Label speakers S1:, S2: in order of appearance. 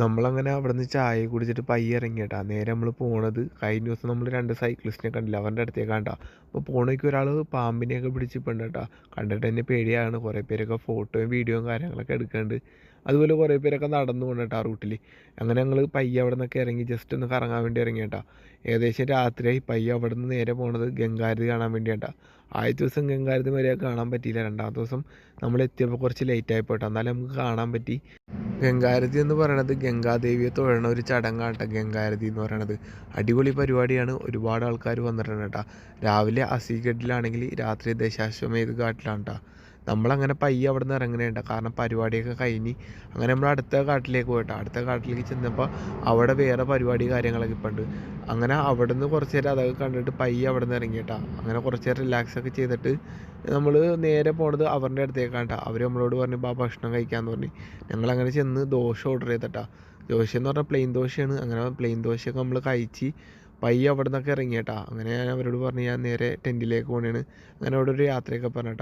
S1: നമ്മളങ്ങനെ അവിടുന്ന് ചായ കുടിച്ചിട്ട് പയ്യെ ഇറങ്ങി കേട്ടാ. നേരെ നമ്മൾ പോണത് കഴിഞ്ഞ ദിവസം നമ്മൾ 2 സൈക്ലിസ്റ്റിനെ കണ്ടില്ലേ അവരുടെ അടുത്തേക്കാണ് ട്ടാ. അപ്പോൾ പോണ വഴിക്ക് ഒരാൾ പാമ്പിനെയൊക്കെ പിടിച്ചിട്ടുണ്ട് കേട്ടാ. കണ്ടിട്ട് തന്നെ പേടിയാണ്. കുറേ പേരൊക്കെ ഫോട്ടോയും വീഡിയോയും കാര്യങ്ങളൊക്കെ എടുക്കുന്നുണ്ട്. അതുപോലെ കുറേ പേരൊക്കെ നടന്നു പോകണം കേട്ടോ ആ റൂട്ടിൽ. അങ്ങനെ ഞങ്ങൾ പയ്യെ അവിടെ നിന്നൊക്കെ ഇറങ്ങി ജസ്റ്റ് ഒന്ന് കറങ്ങാൻ വേണ്ടി ഇറങ്ങി കേട്ടാ. ഏകദേശം രാത്രിയായി. പയ്യെ അവിടെ നിന്ന് നേരെ പോണത് ഗംഗാരതി കാണാൻ വേണ്ടി കേട്ടാ. ആദ്യത്തെ ദിവസം ഗംഗാരതി മര്യാദക്ക് കാണാൻ പറ്റിയില്ല. രണ്ടാമത്തെ ദിവസം നമ്മൾ എത്തിയപ്പോൾ കുറച്ച് ലേറ്റ് ആയി പോയിട്ടാ. എന്നാലും നമുക്ക് കാണാൻ പറ്റി. ഗംഗാരതി എന്ന് പറയണത് ഗംഗാദേവിയെ തൊഴണ ഒരു ചടങ്ങാണ് ഗംഗാരതി എന്ന് പറയണത്. അടിപൊളി പരിപാടിയാണ്. ഒരുപാട് ആൾക്കാർ വന്നിട്ടുണ്ട് കേട്ടോ. രാവിലെ അസീഗഡിലാണെങ്കിൽ രാത്രി ദശാശ്വമേധ് ഘാട്ടിലാണ് കേട്ടോ. നമ്മളങ്ങനെ പയ്യെ അവിടെ നിന്ന് ഇറങ്ങണേണ്ട. കാരണം പരിപാടിയൊക്കെ കഴിഞ്ഞ് അങ്ങനെ നമ്മൾ അടുത്ത കാട്ടിലേക്ക് പോയിട്ടോ. അടുത്ത കാട്ടിലേക്ക് ചെന്നപ്പോൾ അവിടെ വേറെ പരിപാടി കാര്യങ്ങളൊക്കെ ഇപ്പം ഉണ്ട്. അങ്ങനെ അവിടെ നിന്ന് കുറച്ച് നേരം അതൊക്കെ കണ്ടിട്ട് പയ്യെ അവിടെ നിന്ന് ഇറങ്ങിയിട്ടാ. അങ്ങനെ കുറച്ച് നേരം റിലാക്സ് ഒക്കെ ചെയ്തിട്ട് നമ്മൾ നേരെ പോണത് അവരുടെ അടുത്തേക്കാണ് കേട്ടോ. അവർ നമ്മളോട് പറഞ്ഞു ഭക്ഷണം കഴിക്കാമെന്ന് പറഞ്ഞ്. ഞങ്ങളങ്ങനെ ചെന്ന് ദോശ ഓർഡർ ചെയ്തിട്ടാ. ദോശ എന്ന് പറഞ്ഞാൽ പ്ലെയിൻ ദോശയാണ്. അങ്ങനെ പ്ലെയിൻ ദോശയൊക്കെ നമ്മൾ കഴിച്ച് പയ്യെ അവിടെ നിന്നൊക്കെ ഇറങ്ങിയേട്ടാ. അങ്ങനെ ഞാൻ അവരോട് പറഞ്ഞ് ഞാൻ നേരെ ടെൻറ്റിലേക്ക് പോകണേണ്. അങ്ങനെ അവിടെ ഒരു യാത്രയൊക്കെ പറഞ്ഞിട്ടാ.